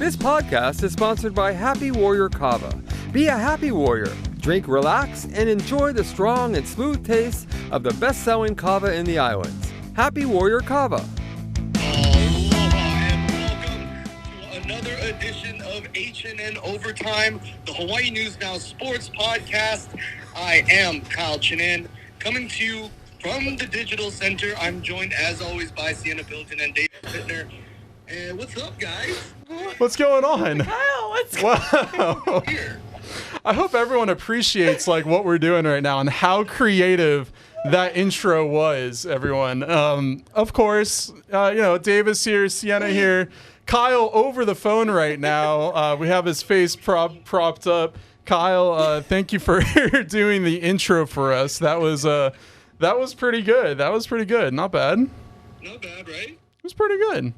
This podcast is sponsored by Happy Warrior Kava. Be a happy warrior. Drink, relax, and enjoy the strong and smooth taste of the best-selling kava in the islands. Happy Warrior Kava. Aloha and welcome to another edition of HNN Overtime, the Hawaii News Now Sports Podcast. I am Kyle Cienna, coming to you from the Digital Center. I'm joined, as always, by Sienna, Pilotin, and Pitner. And what's up, guys? What's going on? Kyle, what's going Wow. Here. I hope everyone appreciates what we're doing right now and how creative that intro was, everyone. Of course, Davis here, Sienna here, Kyle over the phone right now. We have his face propped up. Kyle, thank you for doing the intro for us. That was pretty good. Not bad. Not bad, right? It was pretty good.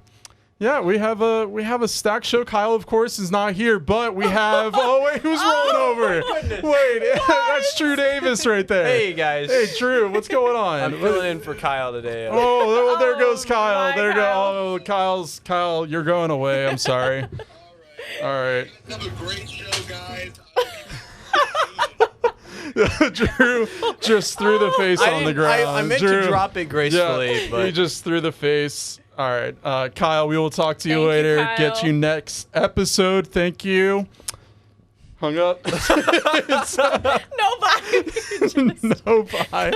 Yeah, we have a stack show. Kyle, of course, is not here, but we have. Oh wait, who's rolling over? Wait, that's Drew Davis right there. Hey guys. Hey Drew, what's going on? I'm filling in for Kyle today. Oh, there goes Kyle. my There Kyle. go. Kyle, you're going away. I'm sorry. All right. Have a great show, guys. Drew just threw the face on the ground. I meant Drew, to drop it gracefully, yeah, but he just threw the face. All right, Kyle, we will talk to you Thank you, later. Kyle. Get you next episode. Thank you. Hung up. No, bye. No bye.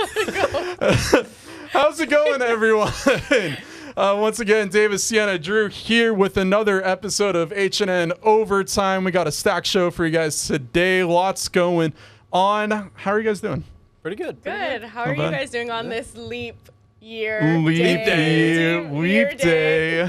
How's it going, everyone? Once again, Davis, Sienna, Drew here with another episode of HNN Overtime. We got a stack show for you guys today. Lots going on. How are you guys doing? pretty good. Good. How are Not you bad. guys doing on this leap year? Leap day? day.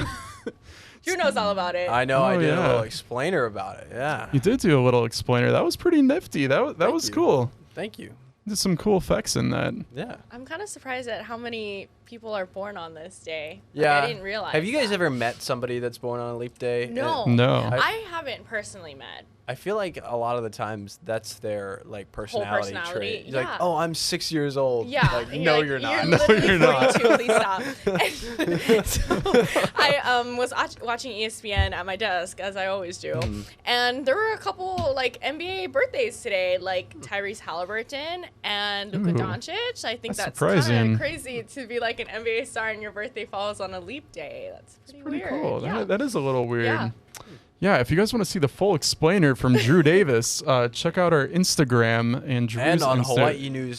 Drew knows all about it. I know. I Oh, did yeah. a little explainer about it. Yeah. You did do a little explainer. That was pretty nifty. That was you. cool. Thank you. Did some cool effects in that. Yeah. I'm kind of surprised at how many people are born on this day. Yeah. I didn't realize. Have you guys that. ever met somebody that's born on a leap day? No. No. I haven't personally met. I feel like a lot of the times that's their personality personality, trait. He's like, yeah. oh, I'm 6 years old. Yeah. Like, and no, you're you're not. No, literally you're not. 42, please stop. So I was watching ESPN at my desk, as I always do. Mm-hmm. And there were a couple, NBA birthdays today, like Tyrese Halliburton and Luka Ooh. Doncic. I think That's that's kind surprising. of crazy to be like an NBA star and your birthday falls on a leap day. That's pretty weird. Cool. Yeah. That is a little weird. Yeah. Yeah, if you guys want to see the full explainer from Drew Davis, check out our Instagram and Drew's And on Insta-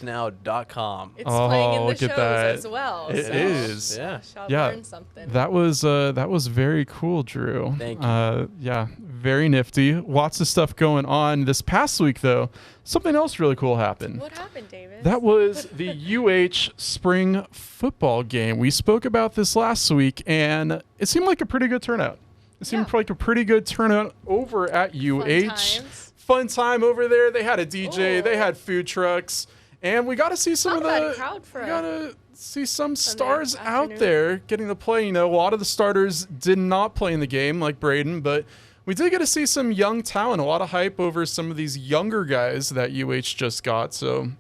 HawaiiNewsNow.com. It's playing in the look shows at that. as well. It so is. Yeah. Shall Yeah. learn something. That was very cool, Drew. Thank you. Yeah, very nifty. Lots of stuff going on. This past week, though, something else really cool happened. What happened, David? That was the UH spring football game. We spoke about this last week, and it seemed like a pretty good turnout. It seemed Yeah. like a pretty good turnout over at UH. times. Fun time over there. They had a DJ. Ooh. They had food trucks, and we got to see some Not of a bad the. crowd for we a got to see some stars out afternoon. there getting to play. You know, a lot of the starters did not play in the game, like Braden, but we did get to see some young talent. A lot of hype over some of these younger guys that UH just got. So,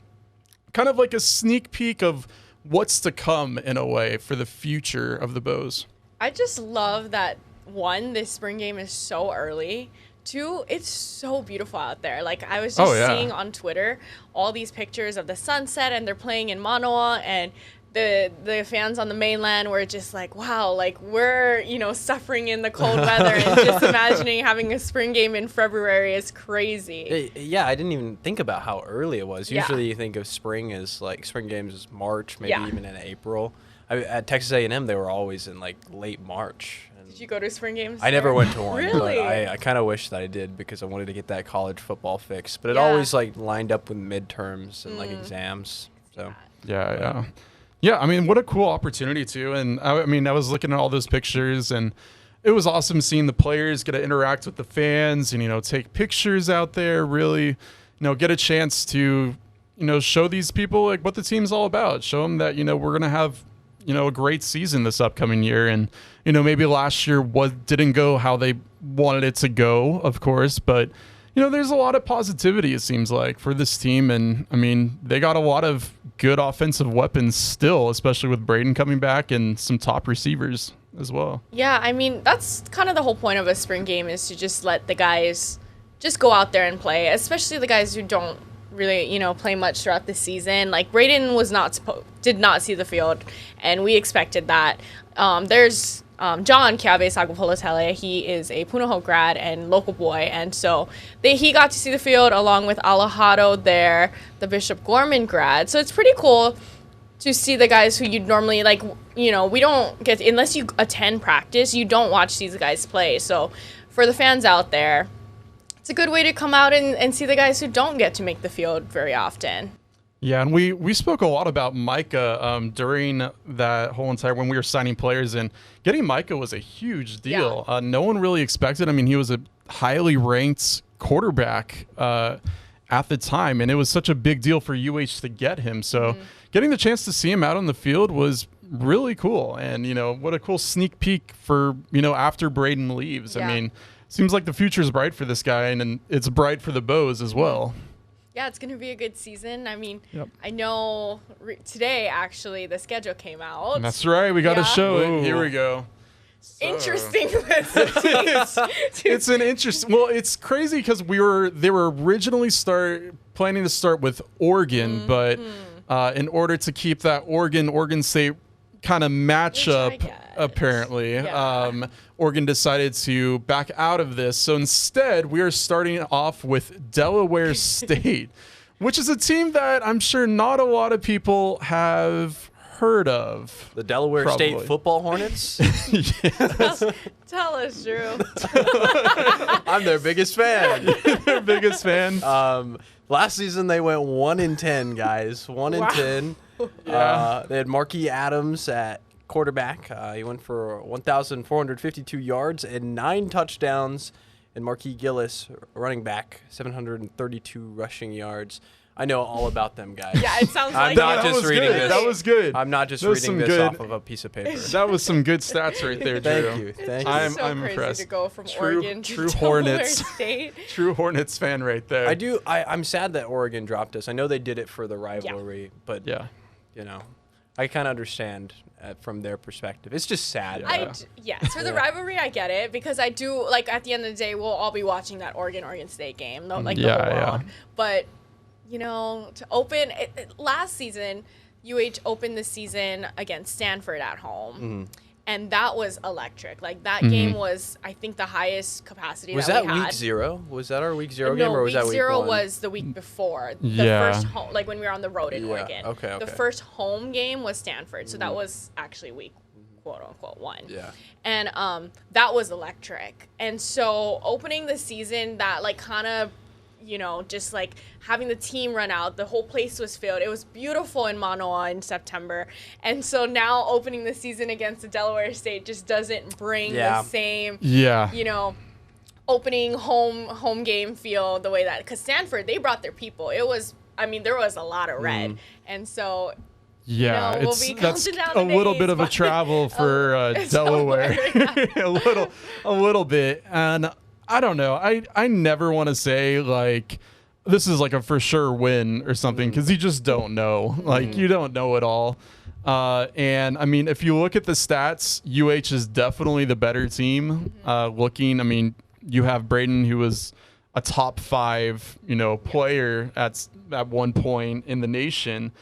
kind of like a sneak peek of what's to come in a way for the future of the Bows. I just love that, one, this spring game is so early. Two, it's so beautiful out there. I was just Oh, yeah. seeing on Twitter all these pictures of the sunset, and they're playing in Manoa, and the fans on the mainland were just like, wow, we're, suffering in the cold weather, and just imagining having a spring game in February is crazy. Yeah, I didn't even think about how early it was. Yeah. Usually you think of spring as spring games is March, maybe Yeah. even in April. At Texas A&M, they were always in late March. And Did you go to spring games? I never there? went to one, Really? but I kind of wish that I did because I wanted to get that college football fix. But it Yeah. always lined up with midterms and exams. So Yeah, I mean, what a cool opportunity too. And I was looking at all those pictures, and it was awesome seeing the players get to interact with the fans and take pictures out there. Really, get a chance to show these people what the team's all about. Show them that we're gonna have a great season this upcoming year. And maybe last year didn't go how they wanted it to go, of course, but there's a lot of positivity, it seems like, for this team. And, they got a lot of good offensive weapons still, especially with Braden coming back and some top receivers as well. Yeah, I mean, that's kind of the whole point of a spring game, is to just let the guys just go out there and play, especially the guys who don't really, play much throughout the season. Like, Braden did not see the field, and we expected that. There's John Kiabe Sagapolotele. He is a Punahou grad and local boy, and so he got to see the field along with Alejado there, the Bishop Gorman grad. So it's pretty cool to see the guys who you'd normally, we don't get, unless you attend practice, you don't watch these guys play. So for the fans out there, it's a good way to come out and see the guys who don't get to make the field very often. Yeah, and we spoke a lot about Micah during that whole entire, when we were signing players, and getting Micah was a huge deal. Yeah. No one really expected. I mean, he was a highly ranked quarterback at the time, and it was such a big deal for UH to get him. So getting the chance to see him out on the field was really cool. And, what a cool sneak peek for, after Braden leaves. Yeah. I mean, seems like the future is bright for this guy, and it's bright for the Bows as well. Yeah, it's going to be a good season. I mean, Yep. I know today, actually, the schedule came out. That's right. We got to show it. Here we go. Interesting list of teams. It's an interesting. Well, it's crazy because they were originally planning to start with Oregon, but in order to keep that Oregon State kind of matchup, apparently, Yeah. Oregon decided to back out of this. So instead, we are starting off with Delaware State, which is a team that I'm sure not a lot of people have heard of. The Delaware Probably. State Football Hornets. Tell us, Drew. I'm their biggest fan. Their biggest fan. Last season they went 1-10, guys. 1-10. Yeah. They had Marquis Adams at quarterback. He went for 1,452 yards and 9 touchdowns. And Marquis Gillis, running back, 732 rushing yards. I know all about them, guys. Yeah, it sounds I'm like not it. just reading good. this. That was good. I'm not just That was reading some this good- off of a piece of paper. That was some good stats right there, Drew. Thank you. Thank you. I'm so crazy impressed. to go from True- Oregon to true Delaware Hornets. State. True Hornets fan right there. I'm sad that Oregon dropped us. I know they did it for the rivalry, but Yeah. I kind of understand from their perspective. It's just sad. Yeah. Yes, for the rivalry, I get it, because I do, at the end of the day, we'll all be watching that Oregon State game, the whole world. But, to open, last season, UH opened the season against Stanford at home. And that was electric. That game was, I think, the highest capacity Was that that we week had. 0? Was that our week 0 game, or was week that week 0 1? was the week before. The Yeah. first home, when we were on the road in Oregon. Okay. The first home game was Stanford, so that was actually week quote unquote 1. Yeah. And that was electric. And so opening the season, that kind of, just having the team run out, the whole place was filled. It was beautiful in Manoa in September. And so now opening the season against the Delaware State just doesn't bring the same, opening home game feel the way that, because Stanford, they brought their people. There was a lot of red. And so Yeah, we'll it's be that's counting down a the little days, bit of a but- travel for Delaware, a little bit, and I don't know. I never want to say this is a for sure win or something, because you just don't know. You don't know it all. And I mean, if you look at the stats, UH is definitely the better team. You have Braden, who was a top 5, player at one point in the nation.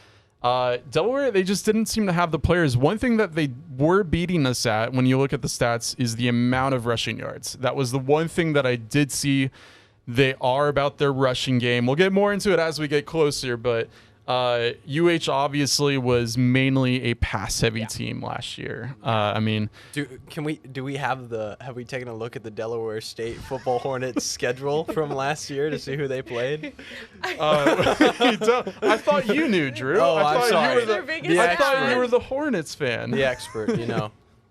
Delaware, they just didn't seem to have the players. One thing that they were beating us at, when you look at the stats, is the amount of rushing yards. That was the one thing that I did see. They are about their rushing game. We'll get more into it as we get closer, but UH obviously was mainly a pass-heavy team last year. Have we taken a look at the Delaware State Football Hornets schedule from last year to see who they played? I thought you knew, Drew. Oh, I'm sorry. I thought you were the Hornets fan. The expert,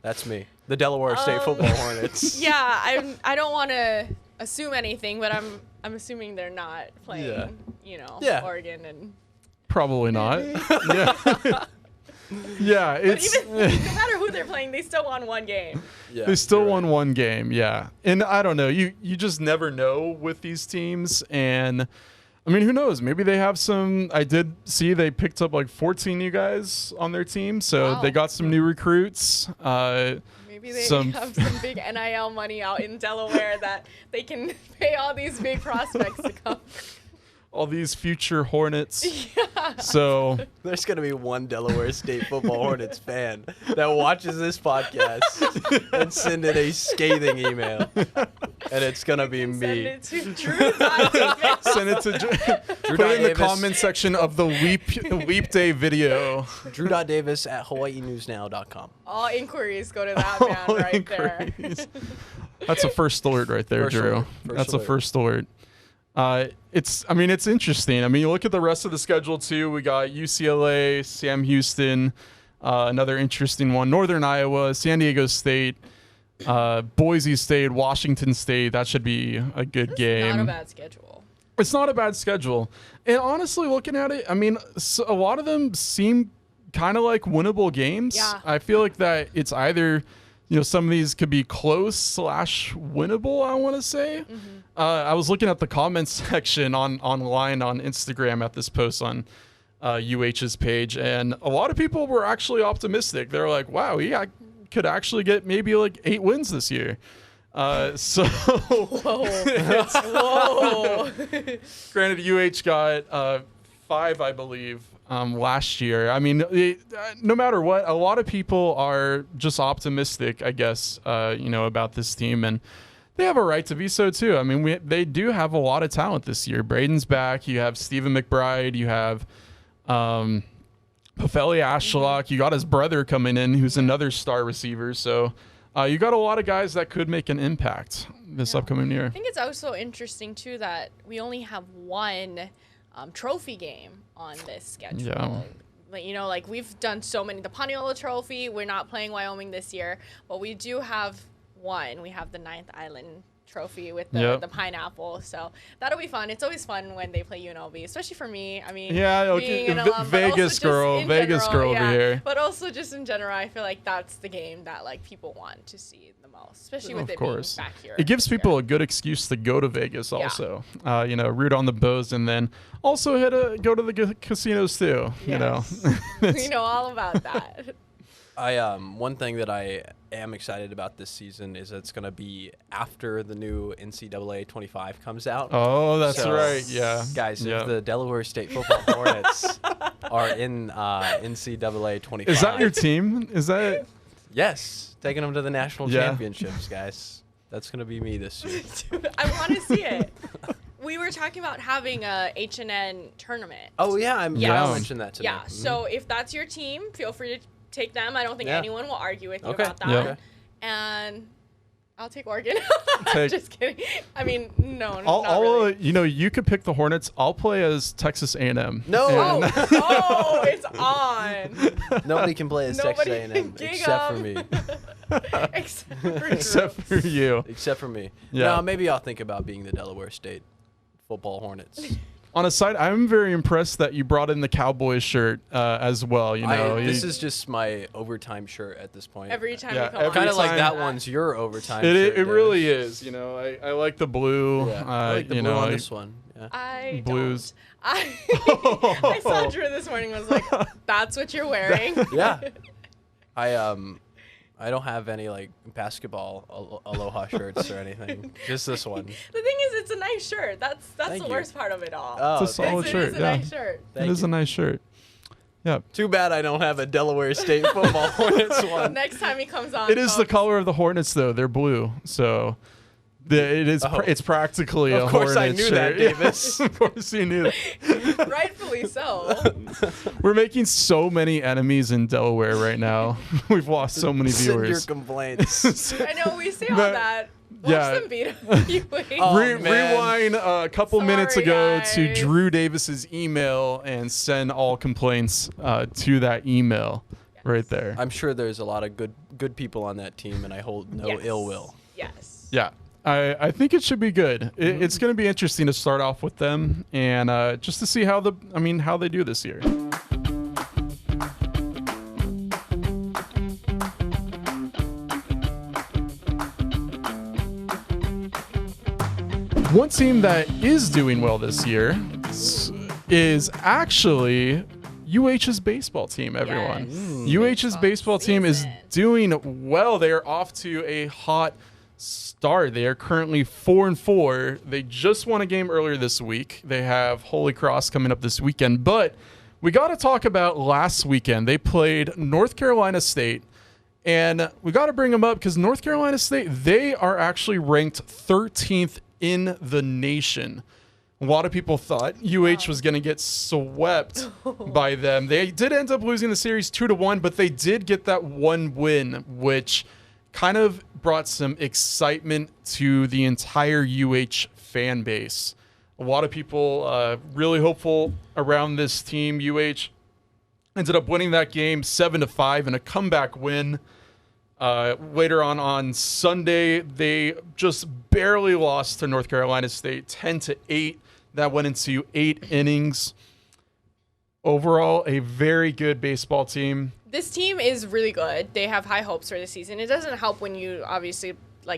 that's me. The Delaware State Football Hornets. Yeah, I don't want to assume anything, but I'm assuming they're not playing, Oregon and. Probably not. Yeah, it's. But even no matter who they're playing, they still won one game. Yeah, they still won one game, yeah. And I don't know. You just never know with these teams. And I mean, who knows? Maybe they have some. I did see they picked up 14 new guys on their team, so Wow. they got some new recruits. Maybe Maybe they have some big NIL money out in Delaware that they can pay all these big prospects to come. All these future Hornets. Yeah. So There's going to be one Delaware State football Hornets fan that watches this podcast and send in a scathing email. And it's going to be me. Send it to Drew. send it to Drew. Put it in the comment section of the Leap Day video. Drew.davis@hawaiinewsnow.com. All inquiries go to that man right there. That's a first alert right there, First Drew. alert. That's a first alert. It's interesting. I mean, you look at the rest of the schedule too. We got UCLA, Sam Houston, another interesting one, Northern Iowa, San Diego State, Boise State, Washington State. That should be a good game. Not a bad schedule. It's not a bad schedule. And honestly, looking at it, I mean, a lot of them seem kind of like winnable games. Yeah. I feel like that it's either, some of these could be close / winnable, I want to say. Mm-hmm. I was looking at the comments section online on Instagram at this post on UH's page, and a lot of people were actually optimistic. They're like, wow, could actually get maybe like 8 wins this year. So Whoa. Whoa. Granted, UH got 5, I believe, last year. I mean, no matter what, a lot of people are just optimistic, I guess, about this team, and they have a right to be so too. I mean, they do have a lot of talent this year. Braden's back. You have Stephen McBride. You have Pafeli Ashlock. You got his brother coming in, who's another star receiver. So you got a lot of guys that could make an impact this upcoming year. I think it's also interesting too that we only have one trophy game on this schedule. Yeah. Like we've done so many. The Paniolo Trophy, we're not playing Wyoming this year, but we do have one. We have the 9th Island Trophy with the pineapple, so that'll be fun. It's always fun when they play UNLV, especially for me. I mean, being an alum, Vegas girl over here. But also just in general, I feel like that's the game that like people want to see the most, especially with it being back here. It gives people a good excuse to go to Vegas also. Root on the Bows, and then also go to the casinos too. Yes. We know all about that. One thing that I am excited about this season is it's going to be after the new NCAA 25 comes out. Oh, that's right. Yeah. Guys, if the Delaware State football Hornets are in NCAA 25. Is that your team? Is that? Yes. Taking them to the national championships, guys. That's going to be me this year. Dude, I want to see it. We were talking about having a HNN tournament. Oh, yeah. I mentioned that today. Yeah. Mm-hmm. So if that's your team, feel free to take them. I don't think anyone will argue with you about that. Yeah. And I'll take Oregon. Just kidding. I mean, no, not really. You could pick the Hornets. I'll play as Texas A&M. No. It's on. Nobody can play as Texas A&M except for me. Except for you. Except for me. Yeah. No, maybe I'll think about being the Delaware State football Hornets. On a side, I'm very impressed that you brought in the Cowboys shirt as well. This is just my overtime shirt at this point. Every time you come on. Kind of like that one's your overtime shirt. It really is. I like the blue. Yeah. I like the blue on this one. Yeah. I Blues. don't. I saw Drew this morning and was like, that's what you're wearing? Yeah. I don't have any like basketball Aloha shirts or anything. Just this one. The thing is, it's a nice shirt. That's the worst part of it all. Oh, it's a solid shirt. It is a nice shirt. It is a nice shirt. Yeah. Too bad I don't have a Delaware State football Hornets one. Next time he comes on. It is the color of the Hornets, though. They're blue, so it is. It's practically a Hornets shirt. Of course, I knew that, Davis. Of course, you knew that. Rightfully so. We're making so many enemies in Delaware right now. We've lost so many viewers. Send your complaints. I know we say all that. Watch them beat you. Rewind a couple minutes ago to guys. Drew Davis's email and send all complaints to that email right there. I'm sure there's a lot of good people on that team, and I hold no ill will. Yes. Yeah. I think it should be good. It's going to be interesting to start off with them and just to see how they do this year. One team that is doing well this year is actually UH's baseball team, everyone. Yes. UH's baseball team is season. doing well. They are off to a hot start. They are currently 4-4. They just won a game earlier this week. They have Holy Cross coming up this weekend. But we got to talk about last weekend. They played North Carolina State. And we got to bring them up because North Carolina State, they are actually ranked 13th in the nation. A lot of people thought UH was going to get swept by them. They did end up losing the series 2-1, but they did get that one win, which kind of brought some excitement to the entire UH fan base. A lot of people really hopeful around this team. UH ended up winning that game 7-5 in a comeback win. Later on Sunday, they just barely lost to North Carolina State 10-8. That went into 8 innings. Overall, a very good baseball team. This team is really good. They have high hopes for the season. It doesn't help when you obviously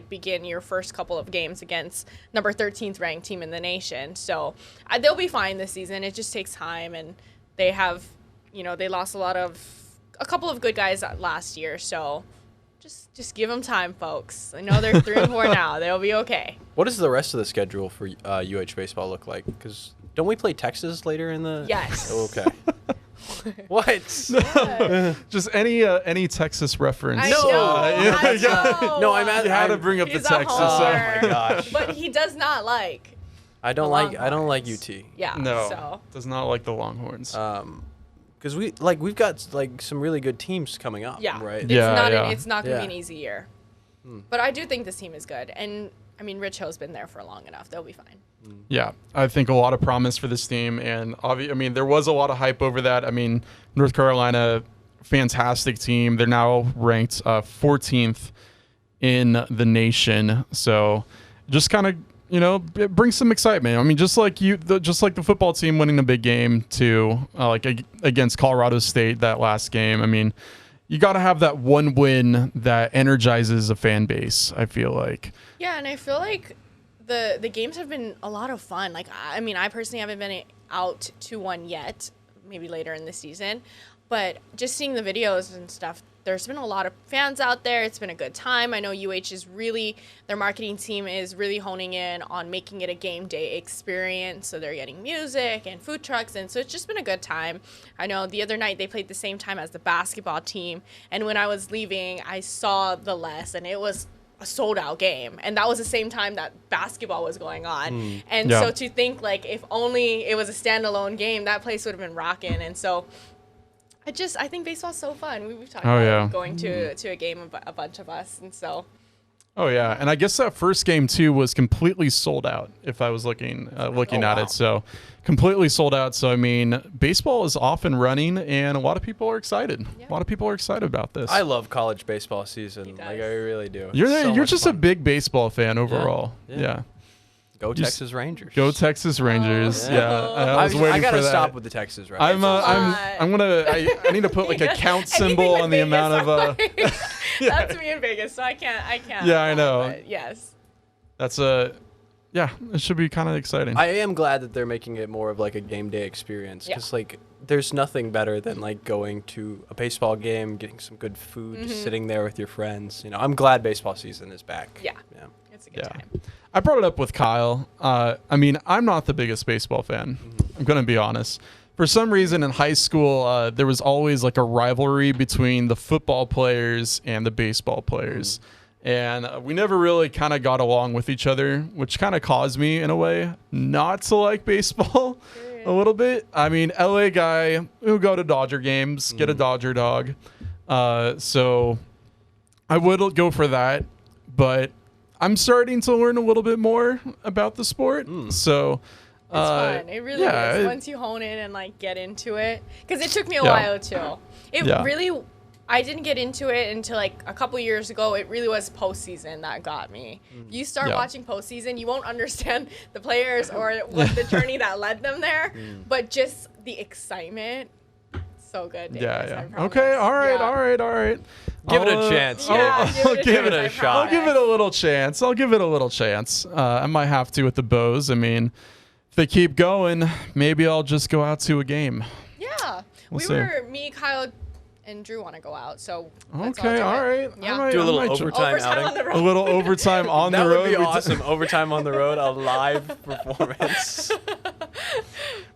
begin your first couple of games against number 13th ranked team in the nation. So they'll be fine this season. It just takes time, and they have, they lost a couple of good guys last year. So just give them time, folks. I know they're 3-4 now. They'll be okay. What does the rest of the schedule for UH baseball look like? Because don't we play Texas later in the? Yes. Okay. What? Just any Texas reference. I know. I know. No, I'm at. You had to bring up the He's a Texas. homer. Oh my gosh. But he does not like. I don't like UT. Yeah. No, So. does not like the Longhorns. Because we've got some really good teams coming up. Yeah. Right. It's not going to be an Yeah. easy year. But I do think this team is good. And, I mean, Rich Ho's been there for long enough. They'll be fine. Yeah, I think a lot of promise for this team. And, there was a lot of hype over that. I mean, North Carolina, fantastic team. They're now ranked 14th in the nation. So just kind of, it brings some excitement. I mean, just like the football team winning a big game too, against Colorado State that last game. I mean, you got to have that one win that energizes a fan base, I feel like. Yeah, and I feel like the games have been a lot of fun. I personally haven't been out to one yet, maybe later in the season. But just seeing the videos and stuff, there's been a lot of fans out there. It's been a good time. I know UH is their marketing team is really honing in on making it a game day experience. So they're getting music and food trucks. And so it's just been a good time. I know the other night they played the same time as the basketball team. And when I was leaving, I saw the less, and it was a sold-out game. And that was the same time that basketball was going on. And so to think, if only it was a standalone game, that place would have been rocking. And so I think baseball's so fun. We've talked about going to a game, a bunch of us, and so. Oh yeah, and I guess that first game too was completely sold out. If I was looking at it, so completely sold out. So I mean, baseball is off and running, and a lot of people are excited. Yeah. A lot of people are excited about this. I love college baseball season. I really do. You're just a big baseball fan overall. Yeah. Go Texas Rangers. Go Texas Rangers. I gotta stop with the Texas Rangers. I need to put a count symbol on the amount of That's me in Vegas, so I can't. Yeah, I know. But yes. That's it should be kind of exciting. I am glad that they're making it more of a game day experience, because there's nothing better than going to a baseball game, getting some good food, just sitting there with your friends. I'm glad baseball season is back. Yeah. It's a good time. I brought it up with Kyle. I'm not the biggest baseball fan. I'm going to be honest. For some reason in high school, there was always a rivalry between the football players and the baseball players. And we never really kind of got along with each other, which kind of caused me, in a way, not to like baseball a little bit. I mean, LA guy who go to Dodger games, get a Dodger dog. So I would go for that. But I'm starting to learn a little bit more about the sport. So it's fun. It really is. Once you hone in and get into it, because it took me a while too. I didn't get into it until a couple years ago. It really was postseason that got me. You start watching postseason, you won't understand the players or what the journey that led them there, but just the excitement. So good. Davis, Okay. All right. Give it a chance. I'll give it a shot. I'll give it a little chance. I might have to with the Bows. I mean, if they keep going, maybe I'll just go out to a game. Yeah. Me, Kyle, and Drew want to go out, so let's Okay, all all right. Yeah. Do a little I might overtime Overtime on outing. the road. A little overtime on That the road. would be awesome. Overtime on the road, a live performance.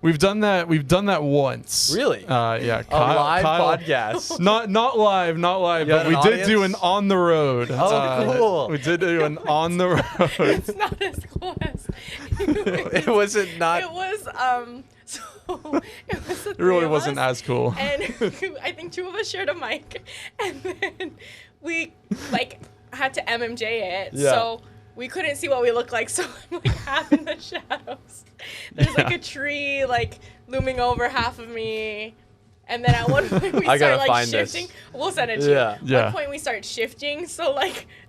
We've done that. We've done that once. Really? Yeah. A live podcast. Not live, You but had we an did do audience? an on the road. Oh, cool. We did do an on the road. It's not as cool as It wasn't not. It was so it was the It really three of wasn't us, as cool. and I think 2 of us shared a mic, and then we had to MMJ it, Yeah. so we couldn't see what we looked like, so I'm half in the shadows. There's a tree looming over half of me. And then at one point we I gotta start find this. shifting. We'll send it to Yeah. you. Yeah. At one point we start shifting, so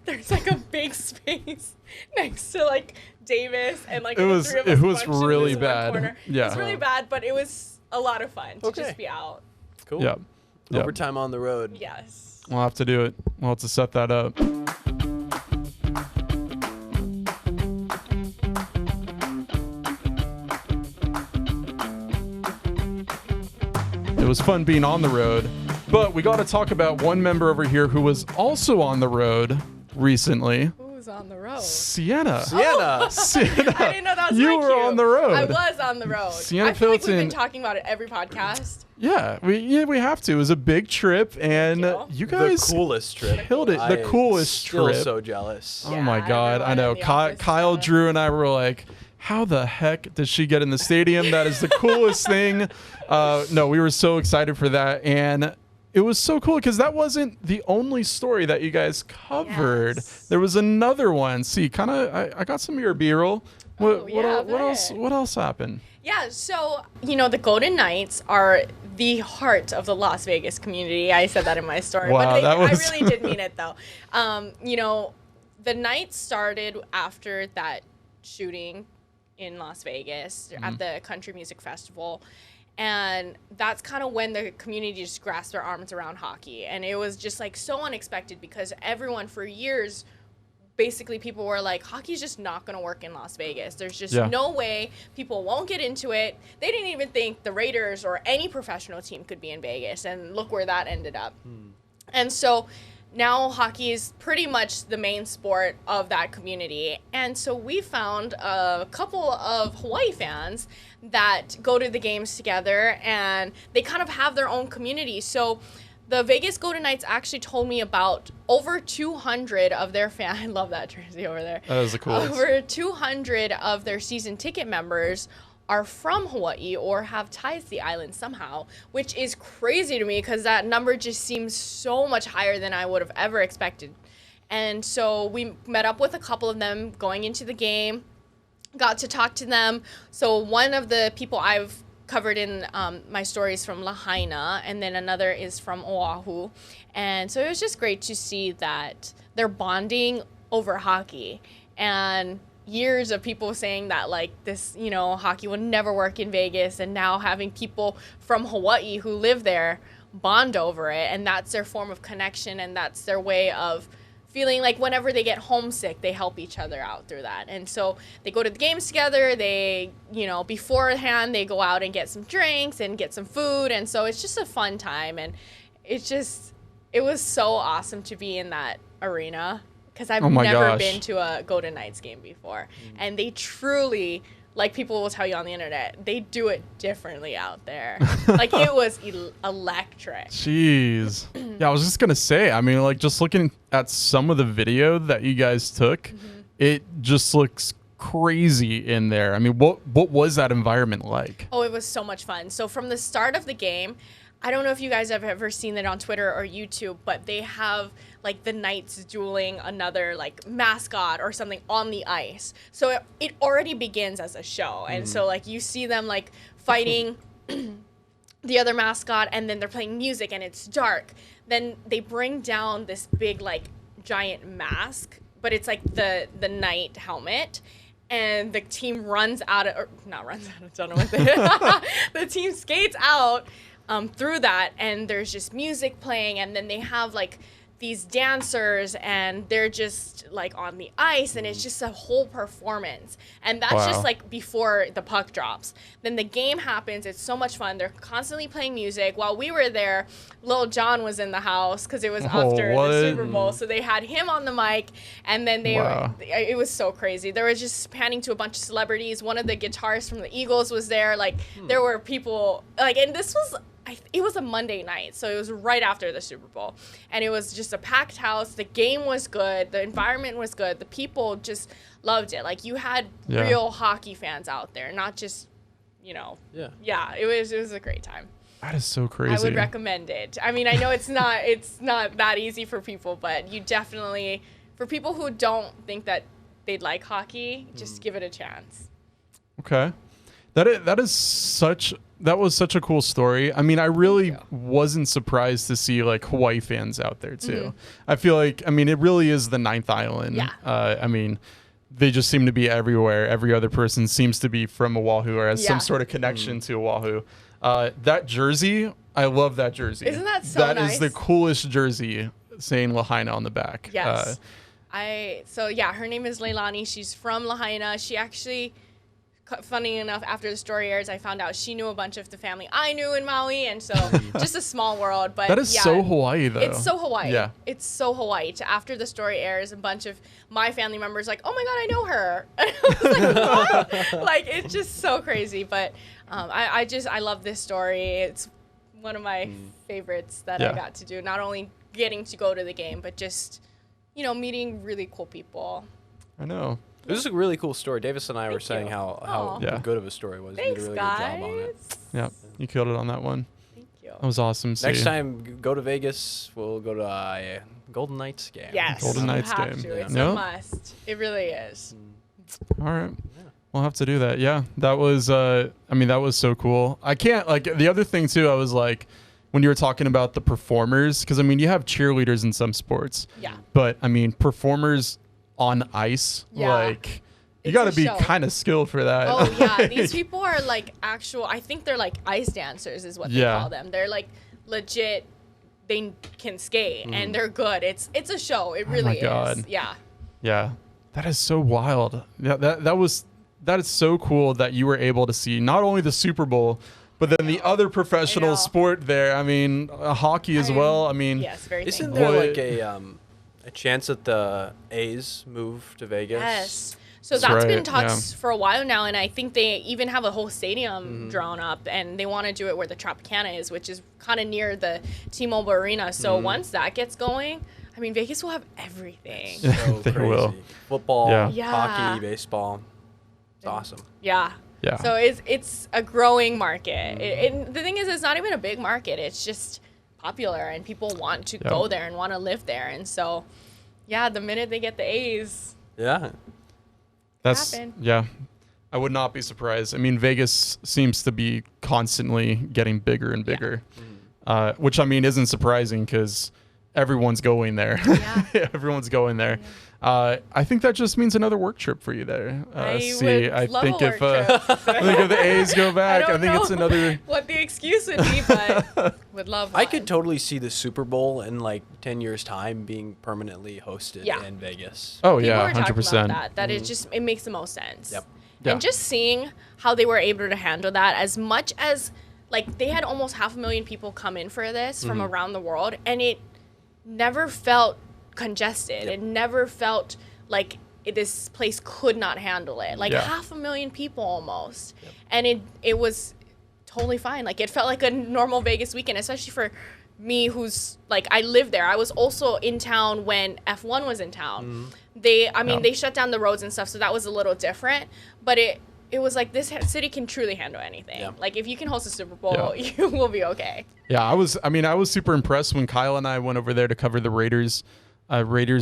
there's a big space next to Davis and It was- the three of it us was bunched in really this one bad. corner. Yeah. It was really bad, but it was a lot of fun to Okay. just be out. Cool. Yeah. Yeah. Overtime on the road. Yes. We'll have to do it. We'll have to set that up. It was fun being on the road, but we got to talk about one member over here who was also on the road recently. Who was on the road? Sienna. Sienna. Sienna. I didn't know that was You my were cue. on the road. I was on the road. Sienna I feel like we've Pilotin. been talking about it every podcast. Yeah, we have to. It was a big trip, and Thank you The guys coolest trip. killed it. The I am coolest still trip. so jealous. Oh Yeah, my God, I know. everyone in the office Kyle, said it. Drew, and I were like, how the heck did she get in the stadium? That is the coolest thing. No, we were so excited for that. And it was so cool because that wasn't the only story that you guys covered. Yes. There was another one. See, I got some of your B-roll. Oh, yeah, What else? bet. What else happened? Yeah, so, the Golden Knights are the heart of the Las Vegas community. I said that in my story, Wow, but I was- really did mean it, though. The Knights started after that shooting in Las Vegas at the Country Music Festival. And that's kind of when the community just grasped their arms around hockey. And it was just so unexpected because everyone for years, basically people were like, hockey's just not going to work in Las Vegas. There's just Yeah. no way. People won't get into it. They didn't even think the Raiders or any professional team could be in Vegas. And look where that ended up. And so now hockey is pretty much the main sport of that community. And so we found a couple of Hawaii fans that go to the games together, and they kind of have their own community. So the Vegas Golden Knights actually told me about over 200 of their fans. I love that jersey over there. That is the coolest. Over 200 of their season ticket members are from Hawaii or have ties to the island somehow, which is crazy to me because that number just seems so much higher than I would have ever expected. And so we met up with a couple of them going into the game, got to talk to them. So one of the people I've covered in my stories from Lahaina, and then another is from Oahu. And so it was just great to see that they're bonding over hockey. And years of people saying that this, hockey would never work in Vegas, and now having people from Hawaii who live there bond over it, and that's their form of connection, and that's their way of feeling like whenever they get homesick, they help each other out through that. And so they go to the games together, they, beforehand, they go out and get some drinks and get some food, and so it's just a fun time, and it was so awesome to be in that arena. Because I've Oh my never gosh. been to a Golden Knights game before. And they truly, people will tell you on the internet, they do it differently out there. It was electric. Jeez. Yeah, I was just gonna say. I mean, just looking at some of the video that you guys took, it just looks crazy in there. I mean, what was that environment like? Oh, it was so much fun. So from the start of the game, I don't know if you guys have ever seen it on Twitter or YouTube, but they have the Knights dueling another mascot or something on the ice. So it already begins as a show. And so you see them fighting the other mascot, and then they're playing music and it's dark. Then they bring down this big giant mask, but it's the Knight helmet. And the team runs out of, or not runs out of tunnel with it. The team skates out through that, and there's just music playing, and then they have these dancers, and they're just like on the ice, and it's just a whole performance. And that's just like before the puck drops. Then the game happens. It's so much fun. They're constantly playing music. While we were there, Lil Jon was in the house because it was after the Super Bowl. So they had him on the mic, and then it was so crazy. There was just panning to a bunch of celebrities. One of the guitarists from the Eagles was there. Like there were people like, and this was, it was a Monday night, so it was right after the Super Bowl. And it was just a packed house. The game was good. The environment was good. The people just loved it. Like, you had real hockey fans out there, not just, you know. Yeah, it was a great time. That is so crazy. I would recommend it. I mean, I know it's not that easy for people, but you definitely, for people who don't think that they'd like hockey, just give it a chance. Okay. That was such a cool story. I mean, I really wasn't surprised to see like Hawaii fans out there too. I feel like, I mean, it really is the ninth island. Yeah. I mean, they just seem to be everywhere. Every other person seems to be from Oahu or has some sort of connection to Oahu. That jersey, I love that jersey. Isn't that so nice? That is the coolest jersey, saying Lahaina on the back. Yes. Her name is Leilani. She's from Lahaina. She actually, funny enough, after the story airs, I found out she knew a bunch of the family I knew in Maui, and so just a small world. But that is so Hawaii, though. It's so Hawaii. Yeah. It's so Hawaii. After the story airs, a bunch of my family members like, oh my God, I know her. And I was like, what? Like, it's just so crazy. But I love this story. It's one of my favorites that I got to do. Not only getting to go to the game, but just, you know, meeting really cool people. I know. This is a really cool story. Davis and I were saying how good of a story it was. Thanks, you did a really guys. good job on it. Yeah, you killed it on that one. Thank you. That was awesome. Next time, go to Vegas. We'll go to Golden Knights game. Yes. Golden Knights you have game. to. It's Yep. a must. It really is. All right. We'll have to do that. Yeah, that was, that was so cool. I can't, like, the other thing, too, I was like, when you were talking about the performers, because, I mean, you have cheerleaders in some sports. Yeah. But, I mean, performers on ice, like, you got to be kind of skilled for that. Oh, yeah. These people are, like, I think they're, like, ice dancers is what they call them. They're, like, legit, they can skate, and they're good. It's a show. It really is. God. Yeah. Yeah. That is so wild. Yeah, that is so cool that you were able to see not only the Super Bowl, but then the other professional sport there. I mean, hockey as well. I mean, yes, very isn't thankful. there like a chance that the A's move to Vegas? Yes. So that's been talks for a while now, and I think they even have a whole stadium drawn up, and they want to do it where the Tropicana is, which is kind of near the T-Mobile Arena. So once that gets going, I mean, Vegas will have everything. So they crazy. will. Football, Yeah. hockey, baseball. It's awesome. Yeah. Yeah. So it's a growing market. The thing is, it's not even a big market. It's just popular, and people want to go there and want to live there. And so, yeah, the minute they get the A's, yeah. I would not be surprised. I mean, Vegas seems to be constantly getting bigger and bigger, which, I mean, isn't surprising because everyone's going there. Yeah. Everyone's going there. I think that just means another work trip for you there. I think if the A's go back, I think it's another. What the excuse would be, but would love one. I could totally see the Super Bowl in like 10 years' time being permanently hosted in Vegas. Oh People yeah, were talking 100%. about that. It makes the most sense. Yep. Yeah. And just seeing how they were able to handle that, as much as like they had almost 500,000 people come in for this from around the world, and it never felt congested. It never felt like this place could not handle it. Like 500,000 people almost. And it was totally fine. Like, it felt like a normal Vegas weekend, especially for me, who's like, I lived there. I was also in town when F1 was in town. They shut down the roads and stuff, so that was a little different, but it was like, this city can truly handle anything. Like, if you can host a Super Bowl, you will be okay. Yeah, I was super impressed when Kyle and I went over there to cover the Raiders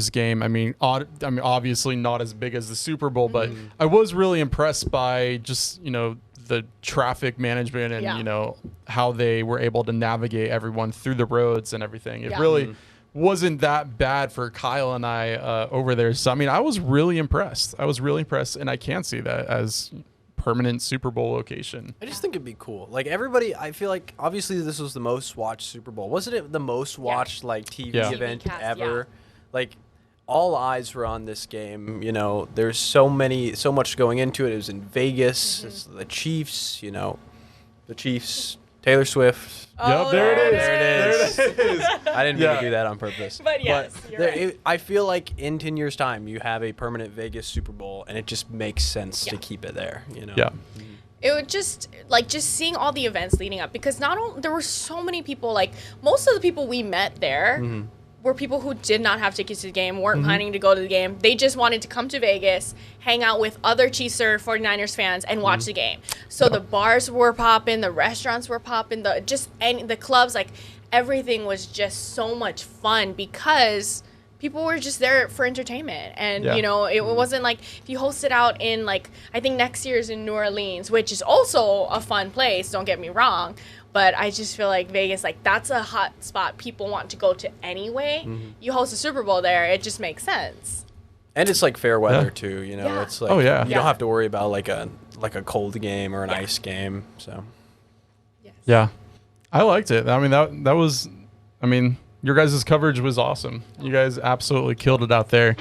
game. I mean, obviously not as big as the Super Bowl, but I was really impressed by just, the traffic management and, how they were able to navigate everyone through the roads and everything. It really wasn't that bad for Kyle and I over there. So, I mean, I was really impressed. And I can see that as permanent Super Bowl location. I just think it'd be cool. Like everybody, I feel like obviously this was the most watched Super Bowl. Wasn't it the most watched like TV Yeah. event TV cast, ever? Like all eyes were on this game. You know, there's so much going into it. It was in Vegas. It's the Chiefs. You know, the Chiefs. Taylor Swift. Oh, Yep, there it is. There it is. There it is. I didn't mean to do that on purpose. But yes, you're right. I feel like in 10 years' time, you have a permanent Vegas Super Bowl, and it just makes sense to keep it there. You know. Yeah. It would just seeing all the events leading up, because not only there were so many people, like most of the people we met there were people who did not have tickets to the game, weren't planning to go to the game. They just wanted to come to Vegas, hang out with other Chiefs or 49ers fans, and watch the game. So the bars were popping, the restaurants were popping, the clubs, like everything was just so much fun because people were just there for entertainment. And, Yeah. you know, it wasn't like if you host it out in, like, I think next year's in New Orleans, which is also a fun place, don't get me wrong. But I just feel like Vegas, like, that's a hot spot people want to go to anyway. You host a Super Bowl there, it just makes sense. And it's like fair weather Yeah. too. You know, Yeah. it's like Oh, yeah. you Yeah. don't have to worry about like a cold game or an ice game. So Yes. Yeah. I liked it. I mean, that was, I mean, your guys' coverage was awesome. You guys absolutely killed it out there.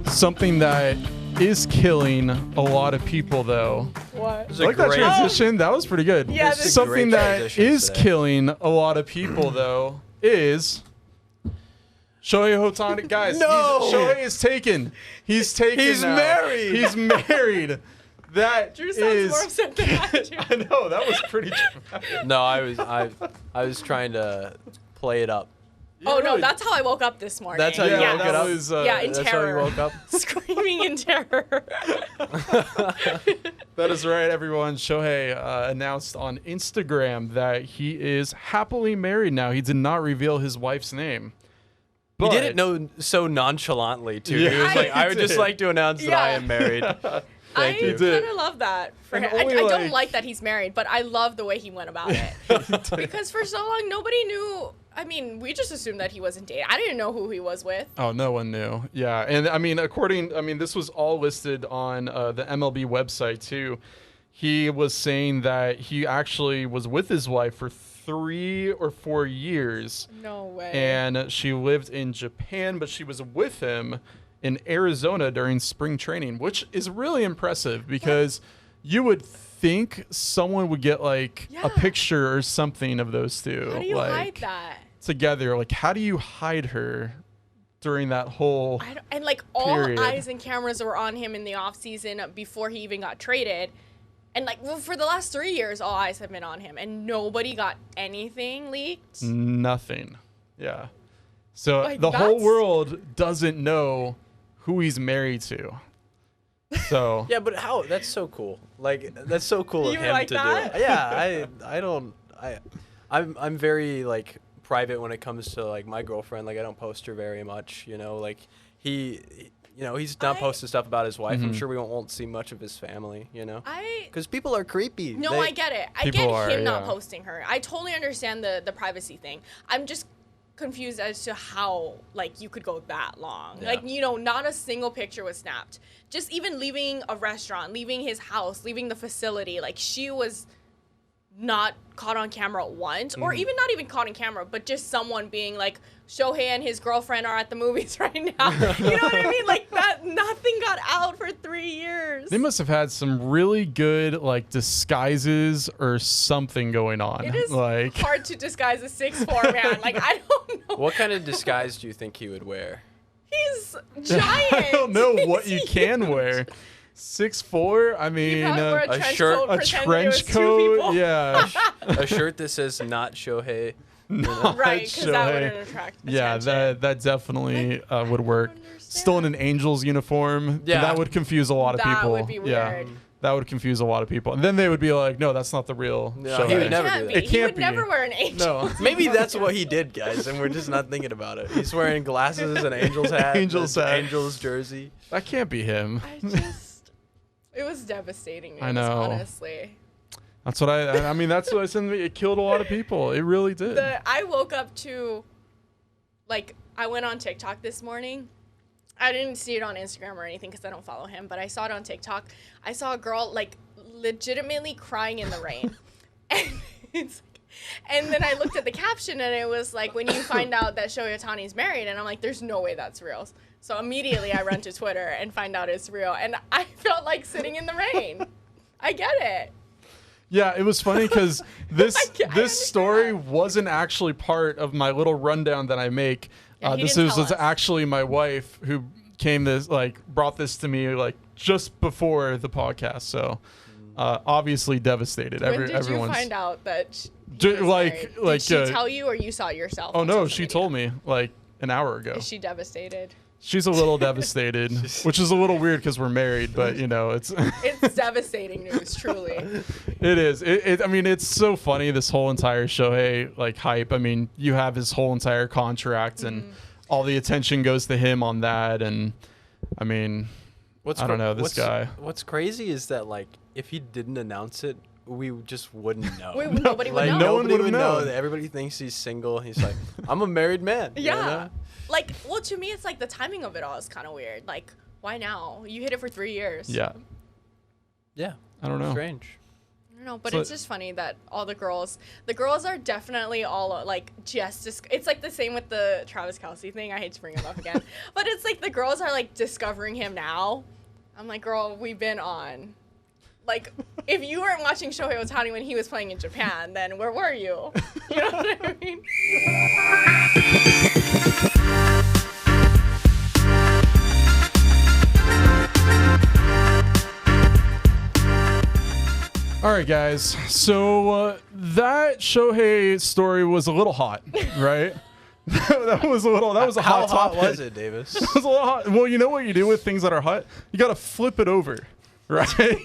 Something that is killing a lot of people, though. What? It's I like that transition. That was pretty good. Yeah, this is a Something great that transition is today. killing a lot of people, though, is Shohei Ohtani. Guys, No! Shohei is taken. He's taken. He's now. married. He's married. That Drew sounds is. more upset than I do. I know that was pretty dramatic. no, I was trying to play it up. Oh, no, really- that's how I woke up this morning. That's how you Yeah, woke that it up. was, yeah, in That's terror. how you woke up. Screaming in terror. That is right, everyone. Shohei announced on Instagram that he is happily married now. He did not reveal his wife's name. He But did it so nonchalantly too. Yeah, he was like, he I would just did. like to announce that I Yeah. am married. Thank I you. did. kind of love that for And him. I only, don't like- like that he's married, but I love the way he went about it. Because for so long, nobody knew. I mean, we just assumed that he wasn't dating. I didn't know who he was with. Oh, no one knew. Yeah, and I mean, this was all listed on the MLB website too. He was saying that he actually was with his wife for 3 or 4 years, No way. and she lived in Japan, but she was with him in Arizona during spring training, which is really impressive because you would think someone would get like Yeah. a picture or something of those two. How do you like, hide that? together. Like, how do you hide her during that whole? And like all Period. eyes and cameras were on him in the off season before he even got traded. And like for the last 3 years, all eyes have been on him, and nobody got anything leaked. Nothing. Yeah. So Like, the whole that's- world doesn't know who he's married to. So Yeah, but how? That's so cool. Like that's so cool of You him like to that? do. Yeah, I'm very like private when it comes to like my girlfriend. Like I don't post her very much. You know, like he's not posting stuff about his wife. I'm sure we won't see much of his family. You know, because people are creepy. No, I get it. I People get are, him not yeah. posting her. I totally understand the privacy thing. I'm just confused as to how like you could go that long. Yeah. Like, you know, not a single picture was snapped. Just even leaving a restaurant, leaving his house, leaving the facility, like she was not caught on camera once, or even not even caught on camera, but just someone being like, Shohei and his girlfriend are at the movies right now. You know what I mean? Like that, nothing got out for 3 years. they must have had some really good like disguises or something going on. It is like hard to disguise a 6'4" man. Like, I don't know. What kind of disguise do you think he would wear? He's giant. I don't know what you He's can huge. wear. 6'4". I You mean, probably wear a a trench shirt- coat, a pretend trench it was 2 coat. people. Yeah. A shirt that says "Not Shohei." Not Right, because that Shohei. wouldn't attract Yeah, attention. that definitely would work. Still in an Angels uniform. Yeah. That would confuse a lot of That people. would be Yeah. weird. That would confuse a lot of people. And then they would be like, no, that's not the real No, Shohei. he would never Can't do be. that. It He can't would be. never wear an angel. No. Maybe that's what he did, guys, and we're just not thinking about it. He's wearing glasses, an Angels hat, Angels an hat. Angels jersey. That can't be him. I just, it was devastating news, I know. honestly. That's what I mean, that's what I said. It killed a lot of people. It really did. I woke up to, like, I went on TikTok this morning. I didn't see it on Instagram or anything because I don't follow him, but I saw it on TikTok. I saw a girl, like, legitimately crying in the rain. And then I looked at the caption, and it was like, when you find out that Shohei Ohtani's married, and I'm like, there's no way that's real. So immediately I run to Twitter and find out it's real, and I felt like sitting in the rain. I get it. Yeah, it was funny because this story wasn't actually part of my little rundown that I make. Yeah, This was actually my wife who brought this to me like just before the podcast. So obviously devastated. When did you find out that Did she tell you, or you saw it yourself? Oh no, she told me like an hour ago. Is she devastated? She's a little devastated, which is a little weird because we're married, but you know, it's devastating news, truly. It is. I mean, it's so funny, this whole entire Shohei like hype. I mean, you have his whole entire contract and all the attention goes to him on that. And I mean, I don't know, this guy. What's crazy is that like if he didn't announce it, we just wouldn't know. Nobody would know. No one would know. That everybody thinks he's single. He's like, I'm a married man. Yeah. You know? Like, well, to me, it's like the timing of it all is kind of weird. Like, why now? You hit it for 3 years. Yeah. Yeah. I don't know. Strange. I don't know, but it's just funny that all the girls are definitely all like it's like the same with the Travis Kelce thing. I hate to bring him up again, but it's like the girls are like discovering him now. I'm like, girl, we've been on. Like, if you weren't watching Shohei Ohtani when he was playing in Japan, then where were you? You know what I mean? All right, guys. So that Shohei story was a little hot, right? that was a hot topic. How hot was it, Davis? It was a little hot. Well, you know what you do with things that are hot? You got to flip it over, right?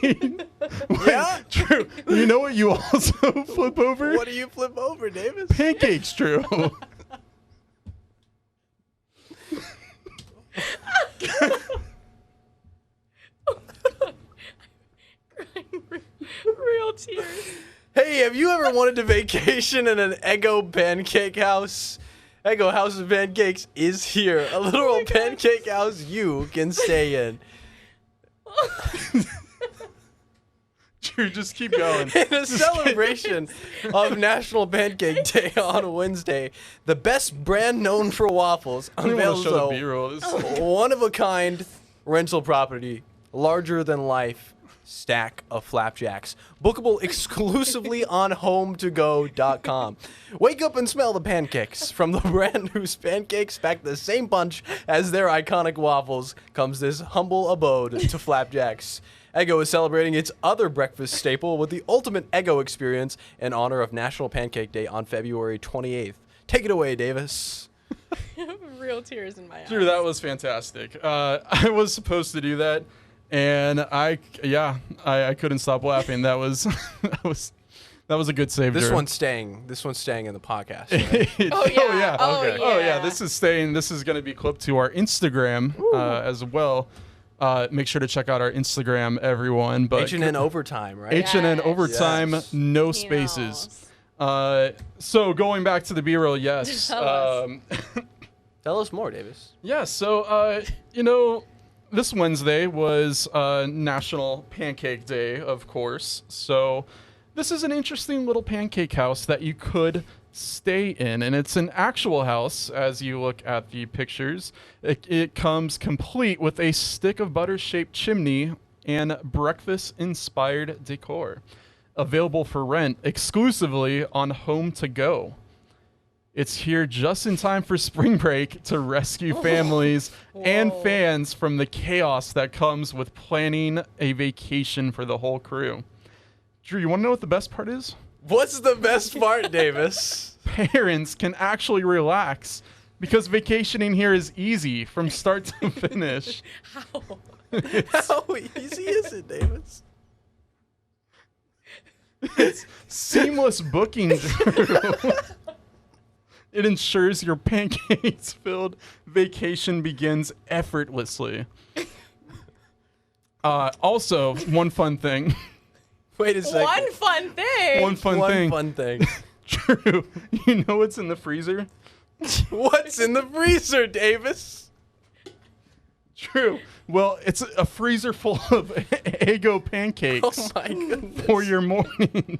Yeah? True. You know what you also flip over? What do you flip over, Davis? Pancakes, Drew. Real tears. Hey, have you ever wanted to vacation in an Eggo pancake house? Eggo House of Pancakes is here. A literal pancake house you can stay in. Drew, just keep going. In a celebration of National Pancake Day on Wednesday, the best brand known for waffles unveils a one-of-a-kind rental property, larger than life stack of flapjacks, bookable exclusively on HomeToGo.com. Wake up and smell the pancakes. From the brand whose pancakes pack the same punch as their iconic waffles comes this humble abode to flapjacks. Eggo is celebrating its other breakfast staple with the ultimate Eggo experience in honor of National Pancake Day on February 28th. Take it away, Davis. Real tears in my eyes. Drew, that was fantastic. I was supposed to do that, and I couldn't stop laughing. That was that was a good save. This Drew. one's staying in the podcast. Right? Oh yeah. Okay. Oh yeah. This is staying. This is going to be clipped to our Instagram as well. Make sure to check out our Instagram, everyone. But HNN Overtime, right? HNN Overtime, Yes. no spaces. So going back to the B-roll, yes. Tell us more, Davis. Yeah. So this Wednesday was National Pancake Day, of course. So this is an interesting little pancake house that you could stay in, and it's an actual house. As you look at the pictures, it comes complete with a stick of butter shaped chimney and breakfast inspired decor, available for rent exclusively on Home to Go. It's here just in time for spring break to rescue families and fans from the chaos that comes with planning a vacation for the whole crew. Drew, you want to know what the best part is? What's the best part, Davis? Parents can actually relax because vacationing here is easy from start to finish. How? How easy is it, Davis? It's seamless booking, Drew. It ensures your pancakes-filled vacation begins effortlessly. Also, one fun thing. Wait a second. One fun thing. One fun thing. True. You know what's in the freezer? What's in the freezer, Davis? True. Well, it's a freezer full of Eggo pancakes. Oh my goodness. For your morning.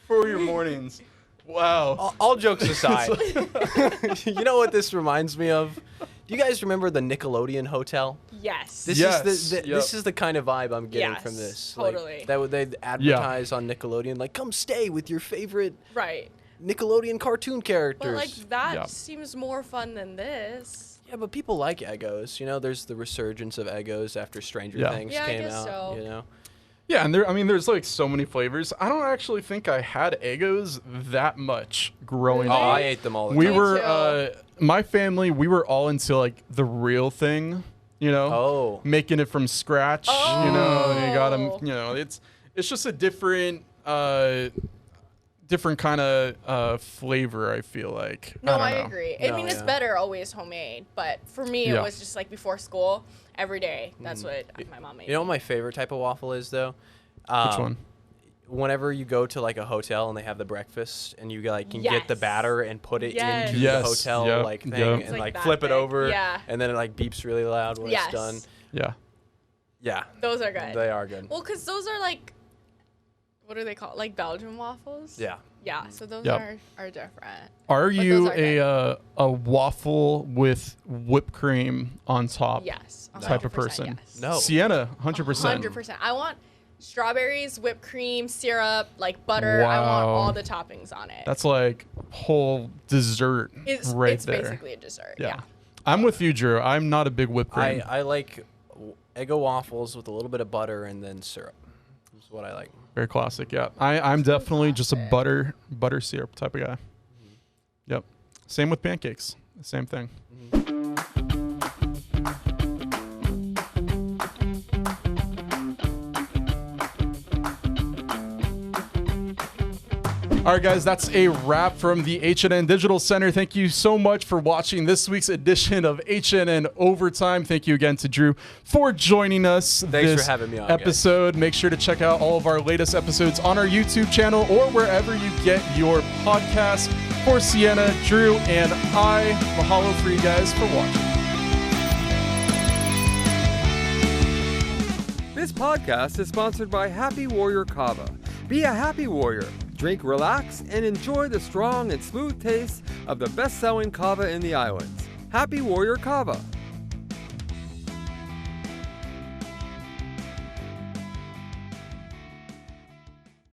For your mornings. Wow. All jokes aside, you know what this reminds me of? Do you guys remember the Nickelodeon Hotel? Yes. This is this is the kind of vibe I'm getting Yes, from this. totally. Like, that would they advertise on Nickelodeon, like, come stay with your favorite Right. Nickelodeon cartoon characters. But like that Yeah. seems more fun than this. Yeah, but people like Eggos. You know, there's the resurgence of Eggos after Stranger Yeah. Things Yeah, I came guess out. so. You know. Yeah, and there's like so many flavors. I don't actually think I had Eggos that much growing Oh, up. I ate them all the We time. Me were my family, we were all into like the real thing, you know? Oh. Making it from scratch, you know, and you got them, Oh. you know, it's just a different kind of flavor, I feel like. No, don't I know. agree. No, I mean, it's yeah. better always homemade, but for me, Yeah. it was just like before school, every day. That's what my mom made. You know what my favorite type of waffle is, though? Which one? Whenever you go to like a hotel and they have the breakfast and you like can get the Yes. batter and put it Yes. into Yes. the hotel Yep. like thing Yep. and It's like like that flip it big. over Yeah. and then it like beeps really loud when Yes. it's done. Yeah. Yeah, Those are good. they are good. Well, because those are like, what are they called? Like Belgian waffles? Yeah. Yeah, so those Yep. are different. Are you those are a waffle with whipped cream on top Yes. type of 100% person? Yes. No. Sienna, 100%. 100%. I want strawberries, whipped cream, syrup, like butter. I want Wow. all the toppings on it. That's like whole dessert It's right there. basically a dessert. Yeah. Yeah. I'm with you, Drew. I'm not a big whipped cream. I like Eggo waffles with a little bit of butter and then syrup. That's what I like. Very classic. Yeah. I'm definitely just a classic. butter syrup type of guy. Yep. Same with pancakes. Same thing. All right, guys, that's a wrap from the HNN Digital Center. Thank you so much for watching this week's edition of HNN Overtime. Thank you again to Drew for joining us. Thanks for this having me on, guys. episode. Make sure to check out all of our latest episodes on our YouTube channel or wherever you get your podcast. For Sienna, Drew, and I, mahalo for you guys for watching. This podcast is sponsored by Happy Warrior Kava. Be a happy warrior. Drink, relax, and enjoy the strong and smooth taste of the best-selling kava in the islands. Happy Warrior Kava.